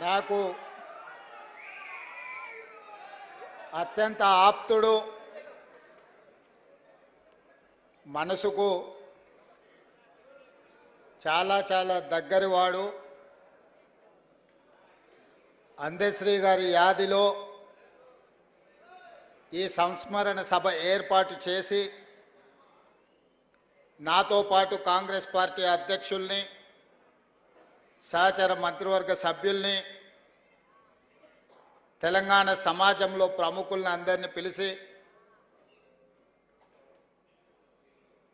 నాకు అత్యంత ఆప్తుడు, మనసుకు చాలా చాలా దగ్గరివాడు, అందశ్రీ గారి యాదిలో ఈ సంస్మరణ సభ ఏర్పాటు చేసి నాతో పాటు కాంగ్రెస్ పార్టీ అధ్యక్షుల్ని, సహచర మంత్రివర్గ సభ్యుల్ని, తెలంగాణ సమాజంలో ప్రముఖులను అందరినీ పిలిచి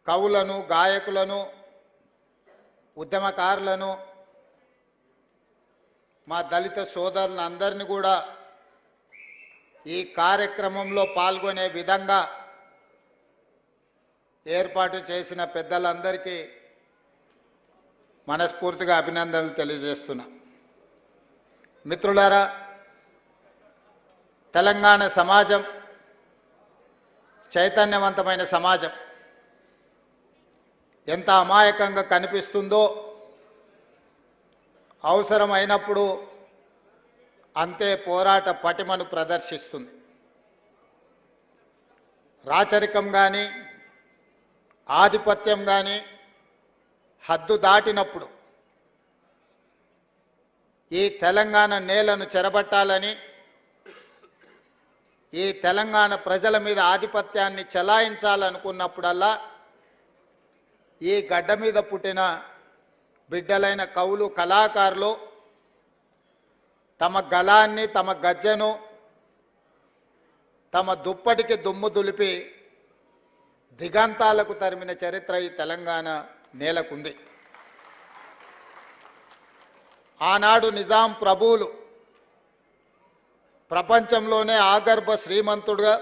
కవులను, గాయకులను, ఉద్యమకారులను, మా దళిత సోదరులందరినీ కూడా ఈ కార్యక్రమంలో పాల్గొనే విధంగా ఏర్పాటు చేసిన పెద్దలందరికీ మనస్ఫూర్తిగా అభినందనలు తెలియజేస్తున్నా. మిత్రులారా, తెలంగాణ సమాజం చైతన్యవంతమైన సమాజం. ఎంత అమాయకంగా కనిపిస్తుందో అవసరమైనప్పుడు అంతే పోరాట పటిమను ప్రదర్శిస్తుంది. రాచరికం కానీ, ఆధిపత్యం కానీ హద్దు దాటినప్పుడు ఈ తెలంగాణ నేలను చెరబట్టాలని, ఈ తెలంగాణ ప్రజల మీద ఆధిపత్యాన్ని చెలాయించాలనుకున్నప్పుడల్లా ఈ గడ్డ మీద పుట్టిన బిడ్డలైన కవులు, కళాకారులు తమ గళాన్ని, తమ గజ్జెను, తమ దుప్పటికి దుమ్ము దులిపి దిగంతాలకు తరిమిన చరిత్ర ఈ తెలంగాణ నేలకుంది. ఆనాడు నిజాం ప్రభువులు ప్రపంచంలోనే ఆగర్భ శ్రీమంతుడుగా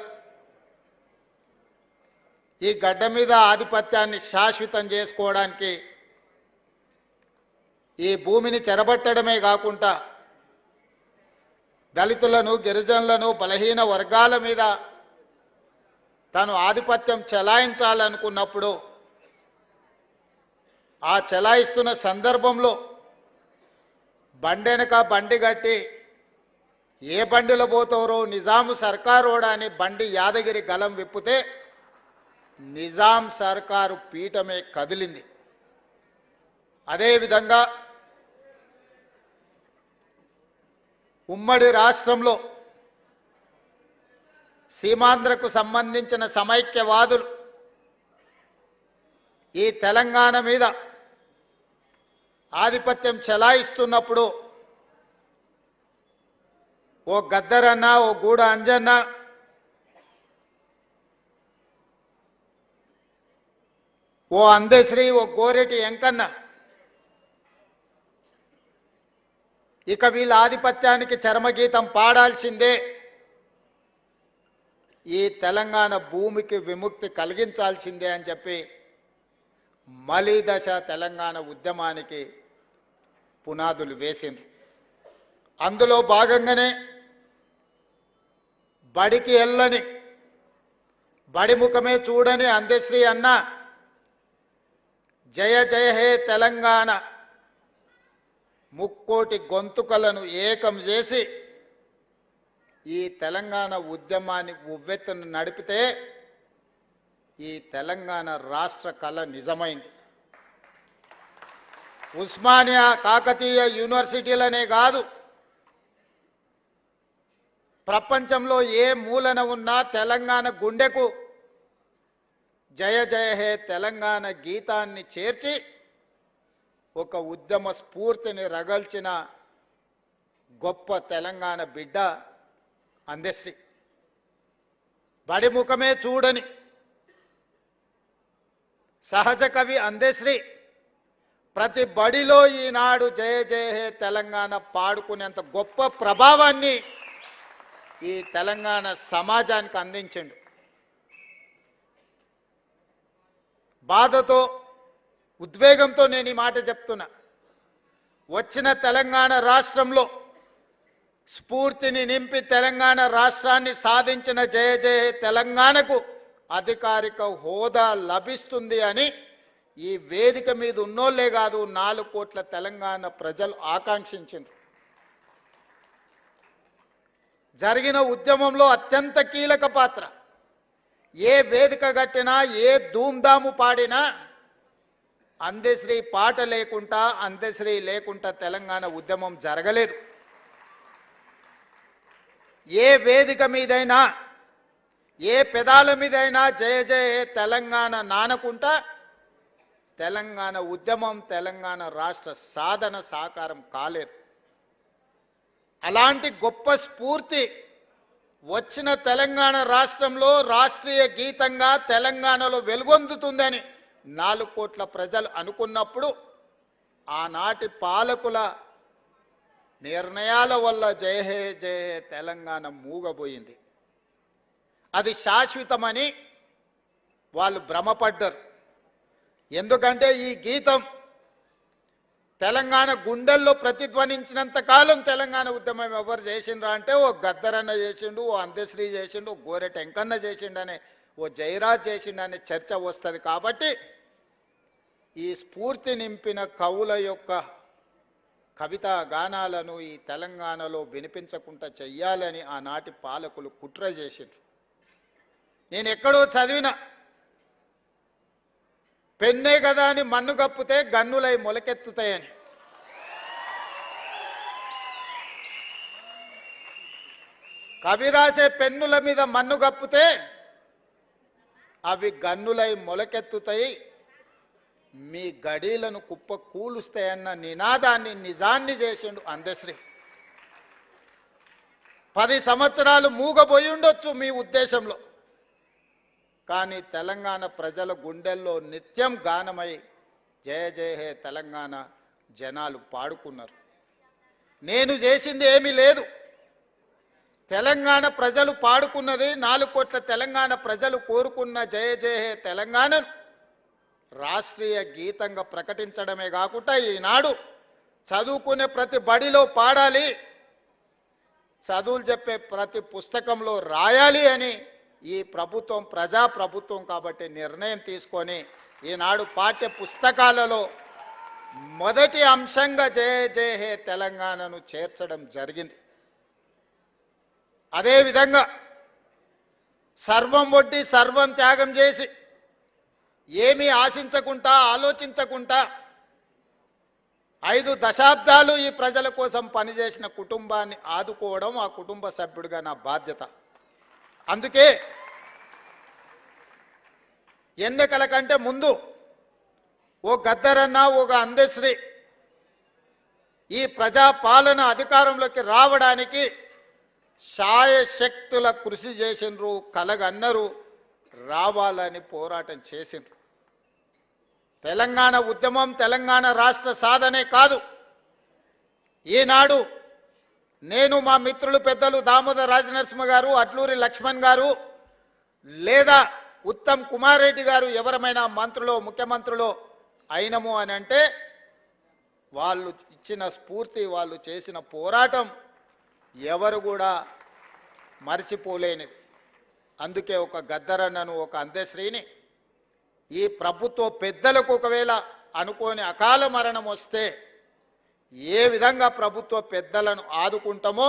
ఈ గడ్డ మీద ఆధిపత్యాన్ని శాశ్వతం చేసుకోవడానికి ఈ భూమిని చెరబట్టడమే కాకుండా దళితులను, గిరిజనులను, బలహీన వర్గాల మీద తాను ఆధిపత్యం చెలాయించాలనుకున్నప్పుడు ఆ చెలాయిస్తున్న సందర్భంలో బండెనక బండి కట్టి ఏ బండిలో పోతారో నిజాము సర్కారోడా అని బండి యాదగిరి గలం విప్పితే నిజాం సర్కారు పీఠమే కదిలింది. అదేవిధంగా ఉమ్మడి రాష్ట్రంలో సీమాంధ్రకు సంబంధించిన సమైక్యవాదులు ఈ తెలంగాణ మీద ఆధిపత్యం చెలాయిస్తున్నప్పుడు ఓ గద్దరన్న, ఓ గూడ అంజన్న, ఓ అందశ్రీ, ఓ గోరెటి ఎంకన్న ఇక వీళ్ళ ఆధిపత్యానికి చరమగీతం పాడాల్సిందే, ఈ తెలంగాణ భూమికి విముక్తి కలిగించాల్సిందే అని చెప్పి మలిదశ తెలంగాణ ఉద్యమానికి పునాదులు వేసింది. అందులో భాగంగానే బడికి వెళ్ళని, బడి ముఖమే చూడని అందశ్రీ అన్న జయ జయ హే తెలంగాణ ముక్కోటి గొంతుకలను ఏకం చేసి ఈ తెలంగాణ ఉద్యమాన్ని ఉవ్వెత్తున నడిపితే ఈ తెలంగాణ రాష్ట్ర కళ నిజమైంది. ఉస్మానియా, కాకతీయ యూనివర్సిటీలనే కాదు, ప్రపంచంలో ఏ మూలన ఉన్నా తెలంగాణ గుండెకు జయ జయ హే తెలంగాణ గీతాన్ని చేర్చి ఒక ఉద్యమ స్ఫూర్తిని రగల్చిన గొప్ప తెలంగాణ బిడ్డ అందశ్రీ. బడి ముఖమే చూడని సహజ కవి అందశ్రీ ప్రతి బడిలో ఈనాడు జయ జయ హే తెలంగాణ పాడుకునేంత గొప్ప ప్రభావాన్ని ఈ తెలంగాణ సమాజానికి అందించిండు. బాధతో, ఉద్వేగంతో నేను ఈ మాట చెప్తున్నా. వచ్చిన తెలంగాణ రాష్ట్రంలో స్ఫూర్తిని నింపి తెలంగాణ రాష్ట్రాన్ని సాధించిన జయ జయ తెలంగాణకు అధికారిక హోదా లభిస్తుంది అని ఈ వేదిక మీద ఉన్నోళ్లే కాదు 4 కోట్ల తెలంగాణ ప్రజలు ఆకాంక్షించారు. జరిగిన ఉద్యమంలో అత్యంత కీలక పాత్ర. ఏ వేదిక కట్టినా, ఏ ధూమ్ధాము పాడినా అందశ్రీ పాట లేకుండా, అందశ్రీ లేకుండా తెలంగాణ ఉద్యమం జరగలేదు. ఏ వేదిక మీదైనా, ఏ పెదాల మీదైనా జయ జయ తెలంగాణ నానకుంటా తెలంగాణ ఉద్యమం, తెలంగాణ రాష్ట్ర సాధన సాకారం కాలేదు. అలాంటి గొప్ప స్ఫూర్తి వచ్చిన తెలంగాణ రాష్ట్రంలో రాష్ట్రీయ గీతంగా తెలంగాణలో వెలుగొందుతుందని 4 కోట్ల ప్రజలు అనుకున్నప్పుడు ఆనాటి పాలకుల నిర్ణయాల వల్ల జయ హే జయ హే తెలంగాణ మూగబోయింది. అది శాశ్వతమని వాళ్ళు భ్రమపడ్డారు. ఎందుకంటే ఈ గీతం తెలంగాణ గుండెల్లో ప్రతిధ్వనించినంత కాలం తెలంగాణ ఉద్యమం ఎవరు చేసిండ్రా అంటే ఓ గద్దరన్న చేసిండు, ఓ అందశ్రీ చేసిండు, ఓ గోరెట వెంకన్న చేసిండనే, ఓ జయరాజ్ చేసిండనే చర్చ వస్తుంది. కాబట్టి ఈ స్ఫూర్తి నింపిన కవుల యొక్క కవితా గానాలను ఈ తెలంగాణలో వినిపించకుండా చెయ్యాలని ఆనాటి పాలకులు కుట్ర చేసిండ్రు. నేను ఎక్కడో చదివిన పెన్నే కదా అని మన్ను కప్పితే గన్నులై మొలకెత్తుతాయని. కవి రాసే పెన్నుల మీద మన్ను కప్పితే అవి గన్నులై మొలకెత్తుతాయి, మీ గడీలను కుప్ప కూలుస్తాయన్న నినాదాన్ని నిజాన్ని చేసిండు అందశ్రీ. 10 సంవత్సరాలు మూగబోయి ఉండొచ్చు మీ ఉద్దేశంలో, కానీ తెలంగాణ ప్రజల గుండెల్లో నిత్యం గానమై జయ జయ హే తెలంగాణ జనాలు పాడుకున్నారు. నేను చేసింది ఏమీ లేదు. తెలంగాణ ప్రజలు పాడుకున్నది, 4 కోట్ల తెలంగాణ ప్రజలు కోరుకున్న జయ జయ హే తెలంగాణను రాష్ట్రీయ గీతంగా ప్రకటించడమే కాకుండా ఈనాడు చదువుకునే ప్రతి బడిలో పాడాలి, చదువులు చెప్పే ప్రతి పుస్తకంలో రాయాలి అని ఈ ప్రభుత్వం ప్రజా ప్రభుత్వం కాబట్టి నిర్ణయం తీసుకొని ఈనాడు పాఠ్య పుస్తకాలలో మొదటి అంశంగా జయ జయ హే తెలంగాణను చేర్చడం జరిగింది. అదేవిధంగా సర్వం ఒడ్డి సర్వం త్యాగం చేసి ఏమీ ఆశించకుండా ఆలోచించకుండా 5 దశాబ్దాలు ఈ ప్రజల కోసం పనిచేసిన కుటుంబాన్ని ఆదుకోవడం ఆ కుటుంబ సభ్యుడిగా నా బాధ్యత. అందుకే ఎన్నికల కంటే ముందు ఓ గద్దరన్న, ఒక అందశ్రీ ఈ ప్రజాపాలన అధికారంలోకి రావడానికి శాయశక్తుల కృషి చేసిండ్రు, కలగన్నరు, రావాలని పోరాటం చేసిండ్రు. తెలంగాణ ఉద్యమం తెలంగాణ రాష్ట్ర సాధనే కాదు. ఈనాడు నేను, మా మిత్రులు పెద్దలు దామోదర్ రాజనరసింహ గారు, అట్లూరి లక్ష్మణ్ గారు, లేదా ఉత్తమ్ కుమార్ రెడ్డి గారు ఎవరమైనా మంత్రులు ముఖ్యమంత్రులు అయినము అని అంటే వాళ్ళు ఇచ్చిన స్ఫూర్తి, వాళ్ళు చేసిన పోరాటం ఎవరు కూడా మర్చిపోలేనిది. అందుకే ఒక గద్దరన్నను, ఒక అందశ్రీని ఈ ప్రభుత్వ పెద్దలకు ఒకవేళ అనుకోని అకాల మరణం వస్తే ఏ విధంగా ప్రభుత్వ పెద్దలను ఆదుకుంటామో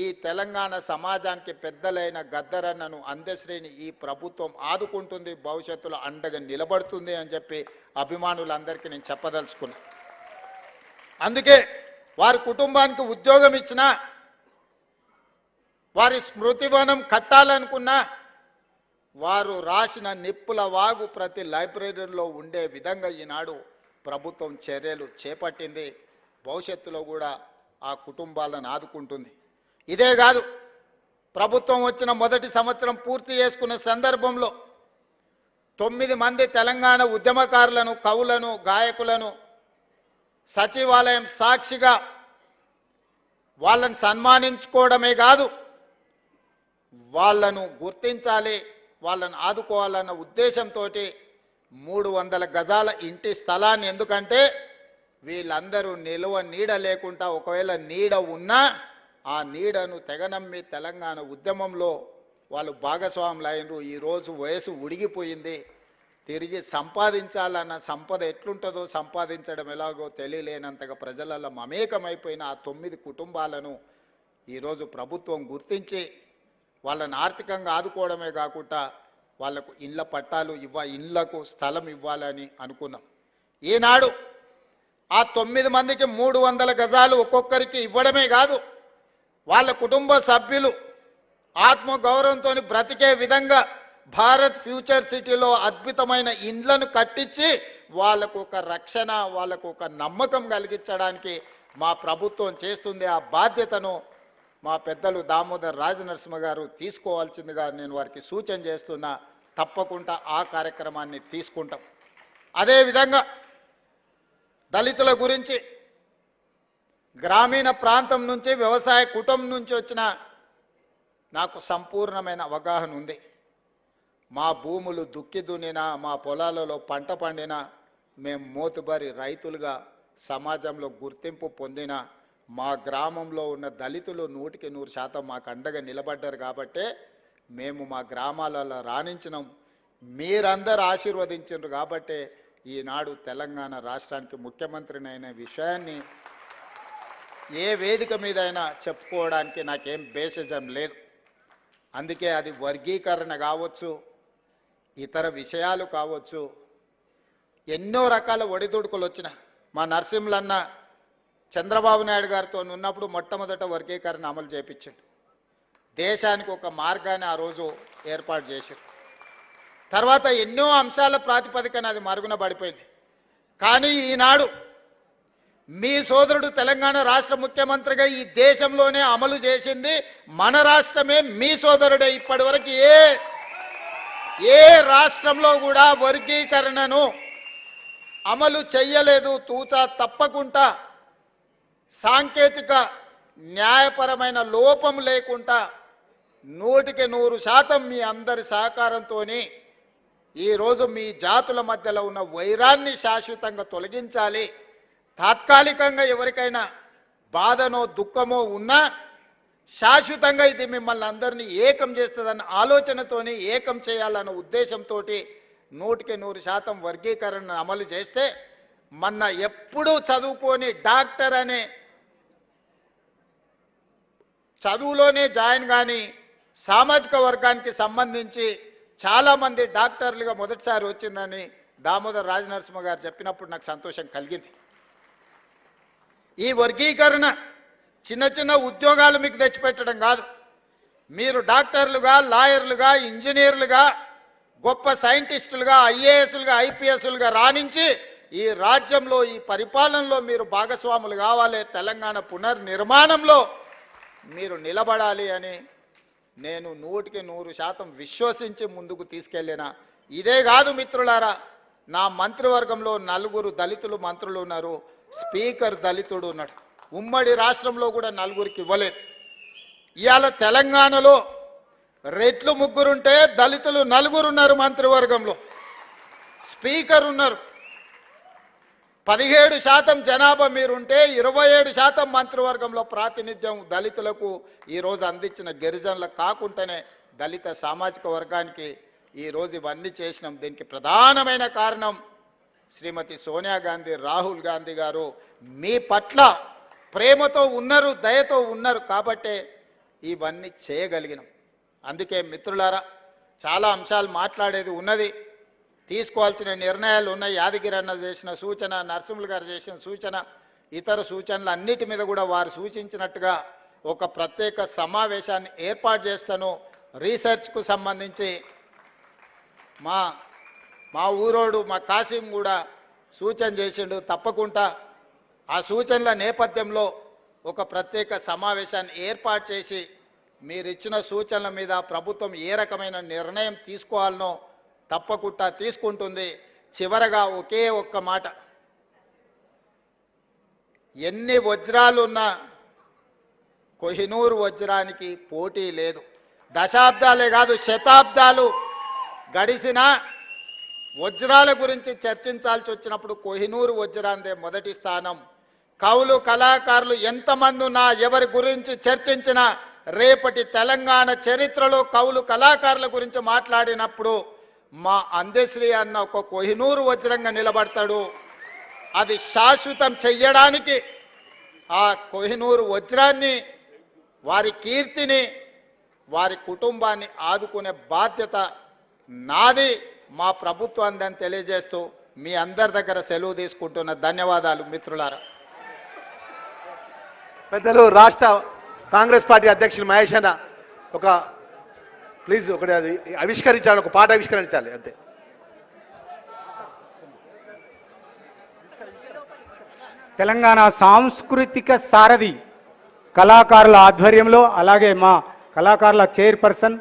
ఈ తెలంగాణ సమాజానికి పెద్దలైన గద్దరన్నను, అందశ్రీని ఈ ప్రభుత్వం ఆదుకుంటుంది, భవిష్యత్తులో అండగా నిలబడుతుంది అని చెప్పి అభిమానులందరికీ నేను చెప్పదలుచుకున్నా. అందుకే వారి కుటుంబానికి ఉద్యోగం ఇచ్చినా, వారి స్మృతివనం కట్టాలనుకున్నా వారు రాసిన నిప్పుల వాగు ప్రతి లైబ్రరీలో ఉండే విధంగా ఈనాడు ప్రభుత్వం చర్యలు చేపట్టింది. భవిష్యత్తులో కూడా ఆ కుటుంబాలను ఆదుకుంటుంది. ఇదే కాదు, ప్రభుత్వం వచ్చిన మొదటి సంవత్సరం పూర్తి చేసుకున్న సందర్భంలో 9 మంది తెలంగాణ ఉద్యమకారులను, కవులను, గాయకులను సచివాలయం సాక్షిగా వాళ్ళని సన్మానించుకోవడమే కాదు, వాళ్ళను గుర్తించాలి, వాళ్ళను ఆదుకోవాలన్న ఉద్దేశంతో 300 గజాల ఇంటి స్థలాన్ని, ఎందుకంటే వీళ్ళందరూ నిలువ నీడ లేకుండా ఒకవేళ నీడ ఉన్నా ఆ నీడను తెగనమ్మి తెలంగాణ ఉద్యమంలో వాళ్ళు భాగస్వాములు అయినరు. ఈరోజు వయసు ఉడిగిపోయింది, తిరిగి సంపాదించాలన్న సంపద ఎట్లుంటుందో సంపాదించడం ఎలాగో తెలియలేనంతగా ప్రజలలో మమేకమైపోయిన ఆ 9 కుటుంబాలను ఈరోజు ప్రభుత్వం గుర్తించి వాళ్ళని ఆర్థికంగా ఆదుకోవడమే కాకుండా వాళ్లకు ఇళ్ల పట్టాలు ఇళ్లకు స్థలం ఇవ్వాలని అనుకున్నాం. ఈనాడు ఆ 9 మందికి 300 గజాలు ఒక్కొక్కరికి ఇవ్వడమే కాదు, వాళ్ళ కుటుంబ సభ్యులు ఆత్మగౌరవంతో బ్రతికే విధంగా భారత్ ఫ్యూచర్ సిటీలో అద్భుతమైన ఇండ్లను కట్టించి వాళ్ళకు ఒక రక్షణ, వాళ్ళకు ఒక నమ్మకం కలిగించడానికి మా ప్రభుత్వం చేస్తుంది. ఆ బాధ్యతను మా పెద్దలు దామోదర్ రాజనరసింహ గారు తీసుకోవాల్సిందిగా నేను వారికి సూచన చేస్తున్నా. తప్పకుండా ఆ కార్యక్రమాన్ని తీసుకుంటాం. అదేవిధంగా దళితుల గురించి గ్రామీణ ప్రాంతం నుంచి వ్యవసాయ కుటుంబం నుంచి వచ్చిన నాకు సంపూర్ణమైన అవగాహన ఉంది. మా భూములు దుక్కి దున్నినా, మా పొలాలలో పంట పండినా, మేము మోతుబరి రైతులుగా సమాజంలో గుర్తింపు పొందిన మా గ్రామంలో ఉన్న దళితులు 100% మాకు అండగా నిలబడ్డారు. కాబట్టే మేము మా గ్రామాలలో రాణించినాం. మీరందరూ ఆశీర్వదించారు కాబట్టే ఈనాడు తెలంగాణ రాష్ట్రానికి ముఖ్యమంత్రినైన విషయాన్ని ఏ వేదిక మీదైనా చెప్పుకోవడానికి నాకేం బేసిజం లేదు. అందుకే అది వర్గీకరణ కావచ్చు, ఇతర విషయాలు కావచ్చు, ఎన్నో రకాల ఒడిదుడుకులు వచ్చిన మా నరసింహులన్న చంద్రబాబు నాయుడు గారితో ఉన్నప్పుడు మొట్టమొదట వర్గీకరణ అమలు చేయించాడు. దేశానికి ఒక మార్గాన్ని ఆ రోజు ఏర్పాటు చేశారు. తర్వాత ఎన్నో అంశాల ప్రాతిపదికన అది మరుగున పడిపోయింది. కానీ ఈనాడు మీ సోదరుడు తెలంగాణ రాష్ట్ర ముఖ్యమంత్రిగా ఈ దేశంలోనే అమలు చేసింది మన రాష్ట్రమే. మీ సోదరుడే. ఇప్పటివరకు ఏ రాష్ట్రంలో కూడా వర్గీకరణను అమలు చెయ్యలేదు. తూచా తప్పకుండా సాంకేతిక న్యాయపరమైన లోపం లేకుండా 100% మీ అందరి సహకారంతో ఈరోజు మీ జాతుల మధ్యలో ఉన్న వైరాన్ని శాశ్వతంగా తొలగించాలి. తాత్కాలికంగా ఎవరికైనా బాధనో దుఃఖమో ఉన్నా శాశ్వతంగా ఇది మిమ్మల్ని అందరినీ ఏకం చేస్తుందన్న ఆలోచనతోని ఏకం చేయాలన్న ఉద్దేశంతో 100% వర్గీకరణను అమలు చేస్తే మొన్న ఎప్పుడూ చదువుకొని డాక్టర్ అనే చదువులోనే జాయిన్ కానీ సామాజిక వర్గానికి సంబంధించి చాలామంది డాక్టర్లుగా మొదటిసారి వచ్చిందని దామోదర్ రాజనరసింహ గారు చెప్పినప్పుడు నాకు సంతోషం కలిగింది. ఈ వర్గీకరణ చిన్న చిన్న ఉద్యోగాలు మీకు తెచ్చిపెట్టడం కాదు. మీరు డాక్టర్లుగా, లాయర్లుగా, ఇంజనీర్లుగా, గొప్ప సైంటిస్టులుగా, ఐఏఎస్లుగా, ఐపీఎస్లుగా రాణించి ఈ రాజ్యంలో, ఈ పరిపాలనలో మీరు భాగస్వాములు కావాలి. తెలంగాణ పునర్నిర్మాణంలో మీరు నిలబడాలి అని నేను 100% విశ్వసించి ముందుకు తీసుకెళ్ళిన. ఇదే కాదు మిత్రులారా, నా మంత్రివర్గంలో 4 దళితులు మంత్రులు ఉన్నారు. స్పీకర్ దళితుడు ఉన్నాడు. ఉమ్మడి రాష్ట్రంలో కూడా 4కి ఇవ్వలేదు. ఇవాళ తెలంగాణలో రెట్లు 3 ఉంటే దళితులు 4 ఉన్నారు మంత్రివర్గంలో. స్పీకర్ ఉన్నారు. 17% జనాభా మీరుంటే 27% మంత్రివర్గంలో ప్రాతినిధ్యం దళితులకు ఈరోజు అందించిన గిరిజనులకు కాకుండానే దళిత సామాజిక వర్గానికి ఈరోజు ఇవన్నీ చేసినాం. దీనికి ప్రధానమైన కారణం శ్రీమతి సోనియా గాంధీ, రాహుల్ గాంధీ గారు మీ పట్ల ప్రేమతో ఉన్నారు, దయతో ఉన్నారు కాబట్టే ఇవన్నీ చేయగలిగినాం. అందుకే మిత్రులారా, చాలా అంశాలు మాట్లాడేది ఉన్నది, తీసుకోవాల్సిన నిర్ణయాలు ఉన్నాయి. యాదగిరి అన్న చేసిన సూచన, నరసింహులు గారు చేసిన సూచన, ఇతర సూచనలు అన్నిటి మీద కూడా వారు సూచించినట్టుగా ఒక ప్రత్యేక సమావేశాన్ని ఏర్పాటు చేస్తాను. రీసెర్చ్కు సంబంధించి మా ఊరోడు మా కాసిం కూడా సూచన చేసిండు. తప్పకుండా ఆ సూచనల నేపథ్యంలో ఒక ప్రత్యేక సమావేశాన్ని ఏర్పాటు చేసి మీరు ఇచ్చిన సూచనల మీద ప్రభుత్వం ఏ రకమైన నిర్ణయం తీసుకోవాలనో తప్పకుండా తీసుకుంటుంది. చివరగా ఒకే ఒక్క మాట, ఎన్ని వజ్రాలున్నా కోహినూరు వజ్రానికి పోటీ లేదు. దశాబ్దాలే కాదు శతాబ్దాలు గడిచినా వజ్రాల గురించి చర్చించాల్సి వచ్చినప్పుడు కోహినూరు వజ్రాందే మొదటి స్థానం. కవులు, కళాకారులు ఎంతమంది ఉన్నా, ఎవరి గురించి చర్చించినా, రేపటి తెలంగాణ చరిత్రలో కవులు, కళాకారుల గురించి మాట్లాడినప్పుడు మా అందశ్రీ అన్న ఒక కోహినూరు వజ్రంగా నిలబడతాడు. అది శాశ్వతం చెయ్యడానికి ఆ కోహినూరు వజ్రాన్ని వారి కీర్తిని వారి కుటుంబాన్ని ఆదుకునే బాధ్యత నాది, మా ప్రభుత్వాన్ని తెలియజేస్తూ మీ అందరి దగ్గర సెలవు తీసుకుంటున్న ధన్యవాదాలు మిత్రులారా. పెద్దలు రాష్ట్ర కాంగ్రెస్ పార్టీ అధ్యక్షులు మహేష్ అన్న ఒక ప్లీజ్ ఒకటి అది ఆవిష్కరించాలి, ఒక పాట ఆవిష్కరించాలి అంతే. తెలంగాణ సాంస్కృతిక సారథి కళాకారుల ఆధ్వర్యంలో, అలాగే మా కళాకారుల చైర్పర్సన్